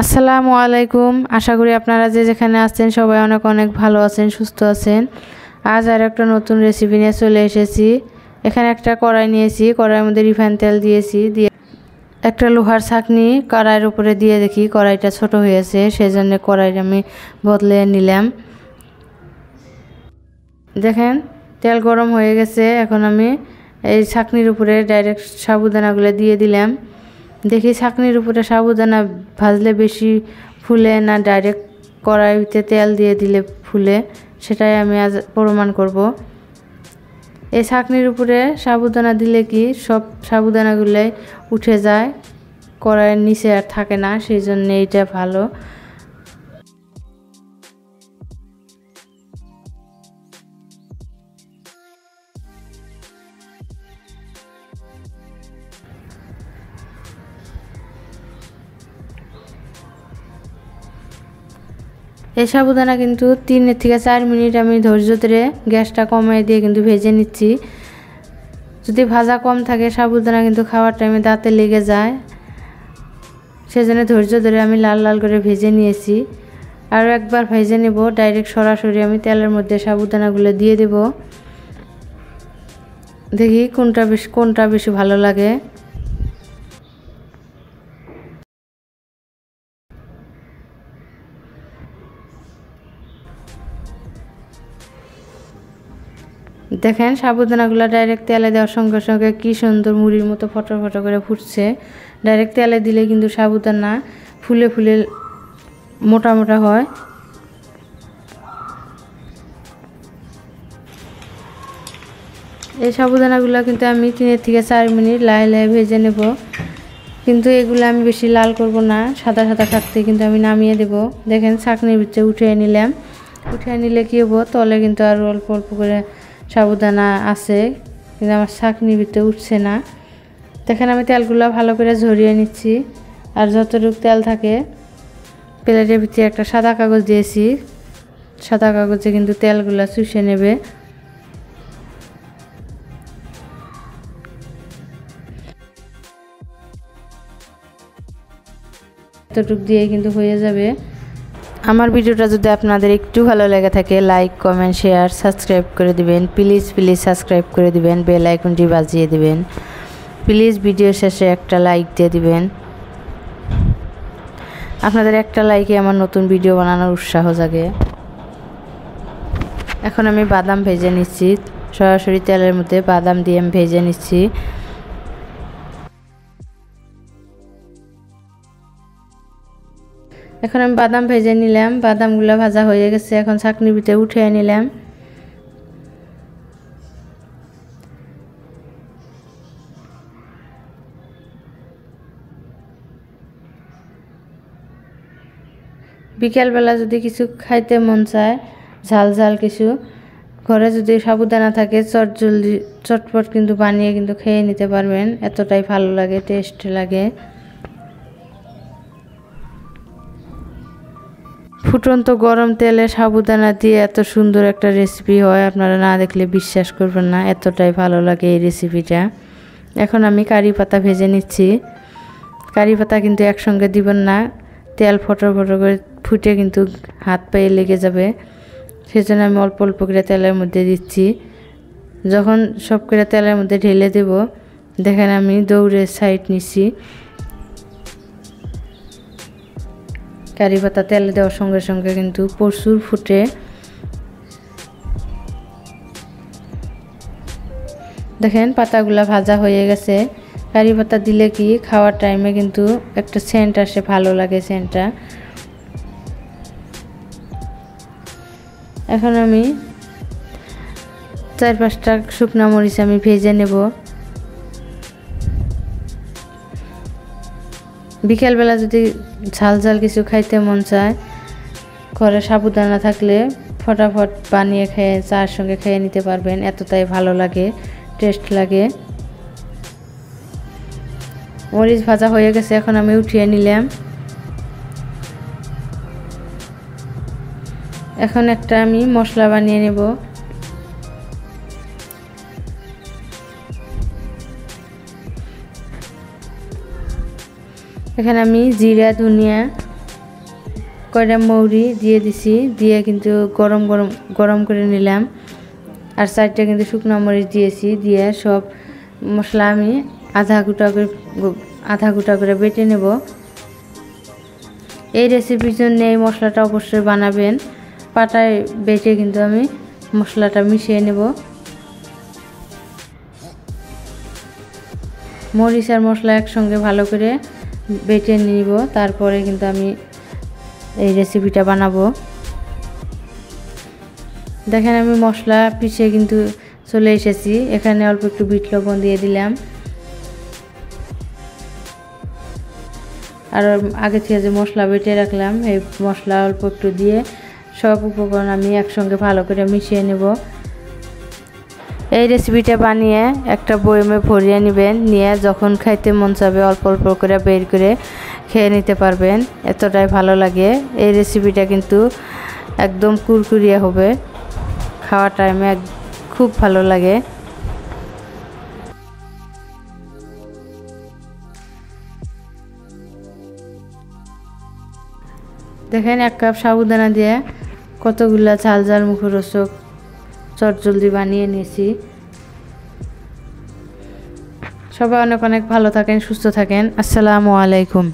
আসসালামু আলাইকুম। আশা করি আপনারা যে যেখানে আছেন সবাই অনেক অনেক ভালো আছেন, সুস্থ আছেন। আজ আর একটা নতুন রেসিপি নিয়ে চলে এসেছি। এখানে একটা কড়াই নিয়েছি, কড়াইয়ের মধ্যে রিফাইন তেল দিয়েছি, দিয়ে একটা লোহার ছাঁকনি কড়াইয়ের উপরে দিয়ে দেখি কড়াইটা ছোট হয়েছে, সেজন্য কড়াইটা আমি বদলে নিলাম। দেখেন তেল গরম হয়ে গেছে, এখন আমি এই ছাঁকনির উপরে ডাইরেক্ট সাবুদানাগুলো দিয়ে দিলাম। দেখি ছাঁকনির উপরে সাবুদানা ভাজলে বেশি ফুলে না ডাইরেক্ট কড়াইতে তেল দিয়ে দিলে ফুলে, সেটাই আমি আজ প্রমাণ করব। এই ছাঁকনির উপরে সাবুদানা দিলে কি সব সাবুদানাগুলোই উঠে যায়, কড়াইয়ের নিচে আর থাকে না, সেই জন্য এইটা ভালো। এই সাবুদানা কিন্তু 3 থেকে 4 মিনিট আমি ধৈর্য ধরে গ্যাসটা কমিয়ে দিয়ে কিন্তু ভেজে নিচ্ছি। যদি ভাজা কম থাকে সাবুদানা কিন্তু খাওয়ার টাইমে দাঁতে লেগে যায়, সেজন্য ধৈর্য ধরে আমি লাল লাল করে ভেজে নিয়েছি। আরও একবার ভেজে নেব। ডাইরেক্ট সরাসরি আমি তেলের মধ্যে সাবুদানাগুলো দিয়ে দেব। দেখি কোনটা বেশি ভালো লাগে। দেখেন সাবুদানাগুলো ডাইরেক্ট তেলে দেওয়ার সঙ্গে সঙ্গে কি সুন্দর মুড়ির মতো ফটো ফটো করে ফুটছে। ডাইরেক্ট তেলে দিলে কিন্তু সাবুদানা ফুলে ফুলে মোটা মোটা হয়। এই সাবুদানাগুলো কিন্তু আমি 3 থেকে 4 মিনিট লাই লাই ভেজে নেব, কিন্তু এগুলো আমি বেশি লাল করব না, সাদা সাদা থাকতে কিন্তু আমি নামিয়ে দেব। দেখেন ছাঁকনির ভিতরে উঠিয়ে নিলাম। উঠিয়ে নিলে কী হবো, তলে কিন্তু আরও অল্প অল্প করে সাবুদানা আছে, কিন্তু আমার ছাঁকনির ভিতরে উঠছে না। দেখেন আমি তেলগুলো ভালো করে ঝরিয়ে নিচ্ছি। আর যতটুকু তেল থাকে প্লেটের ভিতরে একটা সাদা কাগজ দিয়েছি, সাদা কাগজে কিন্তু তেলগুলো চুষে নেবে। এতটুকু দিয়ে কিন্তু হয়ে যাবে। আমার ভিডিওটা যদি আপনাদের একটু ভালো লেগে থাকে লাইক কমেন্ট শেয়ার সাবস্ক্রাইব করে দিবেন। প্লিজ প্লিজ সাবস্ক্রাইব করে দিবেন, বেল আইকনটি বাজিয়ে দিবেন। প্লিজ ভিডিও শেষে একটা লাইক দিয়ে দিবেন। আপনাদের একটা লাইকে আমার নতুন ভিডিও বানানোর উৎসাহ জাগে। এখন আমি বাদাম ভেজে নিচ্ছি, সরাসরি তেলের মধ্যে বাদাম দিয়ে আমি ভেজে নিচ্ছি। এখন আমি বাদাম ভেজে নিলাম, বাদামগুলো ভাজা হয়ে গেছে। এখন ছাঁকনির ভিতরে উঠিয়ে নিলাম। বিকেলবেলা যদি কিছু খাইতে মন চায়, ঝাল ঝাল কিছু, ঘরে যদি সাবুদানা থাকে জলদি চটপট কিন্তু বানিয়ে কিন্তু খেয়ে নিতে পারবেন, এতটাই ভালো লাগে, টেস্ট লাগে। ফুটন্ত গরম তেলে সাবুদানা দিয়ে এত সুন্দর একটা রেসিপি হয়, আপনারা না দেখলে বিশ্বাস করবেন না, এতটাই ভালো লাগে এই রেসিপিটা। এখন আমি কারি পাতা ভেজে নিচ্ছি। কারি পাতা কিন্তু একসঙ্গে দিবেন না, তেল ফটো ফটো করে ফুটে কিন্তু হাত পায়ে লেগে যাবে, সেজন্য আমি অল্প অল্প করে তেলের মধ্যে দিচ্ছি। যখন সব করে তেলের মধ্যে ঢেলে দেব, দেখেন আমি দৌড়ে সাইড নিচ্ছি। কারি পাতা তেলে দেওয়ার সঙ্গে সঙ্গে কিন্তু প্রচুর ফুটে। দেখেন পাতাগুলা ভাজা হয়ে গেছে। কারি পাতা দিলে কি খাওয়ার টাইমে কিন্তু একটা সেন্ট আসে, ভালো লাগে সেন্টটা। এখন আমি 4-5টা শুকনা মরিচ আমি ভেজে নেব। বিকেলবেলা যদি ঝাল ঝাল কিছু খাইতে মন চায়, ঘরে সাবুদানা থাকলে ফটাফট বানিয়ে খেয়ে চার সঙ্গে খেয়ে নিতে পারবেন, এতটাই ভালো লাগে, টেস্ট লাগে। মরিচ ভাজা হয়ে গেছে, এখন আমি উঠিয়ে নিলাম। এখন একটা আমি মশলা বানিয়ে নেব। এখানে আমি জিরা ধনিয়া কয়টা মৌরি দিয়ে দিছি, দিয়ে কিন্তু গরম করে নিলাম। আর 4টা কিন্তু শুকনো মরিচ দিয়েছি, দিয়ে সব মশলা আমি আধা গুঁটা করে বেটে নেব। এই রেসিপির জন্য এই মশলাটা অবশ্যই বানাবেন। পাটায় বেটে কিন্তু আমি মশলাটা মিশিয়ে নেব। মরিচ আর মশলা একসঙ্গে ভালো করে বেটে নিব, তারপরে কিন্তু আমি এই রেসিপিটা বানাবো। দেখেন আমি মশলা পিষে কিন্তু চলে এসেছি। এখানে অল্প একটু বিট লবণ দিয়ে দিলাম, আর আগে থেকে যে মশলা বেটে রাখলাম এই মশলা অল্প একটু দিয়ে সব উপকরণ আমি একসঙ্গে ভালো করে মিশিয়ে নেব। এই রেসিপিটা বানিয়ে একটা বয়মে ভরিয়ে নেবেন, নিয়ে যখন খাইতে মন চাবে অল্প অল্প করে বের করে খেয়ে নিতে পারবেন, এতটাই ভালো লাগে। এই রেসিপিটা কিন্তু একদম কুরকুরিয়া হবে, খাওয়ার টাইমে খুব ভালো লাগে। দেখেন 1 কাপ সাবুদানা দিয়ে কতগুলা ঝাল ঝাল মুখরোচক চটজলদি বানিয়ে নিয়েছি। সবাই অনেক অনেক ভালো থাকেন, সুস্থ থাকেন। আসসালামু আলাইকুম।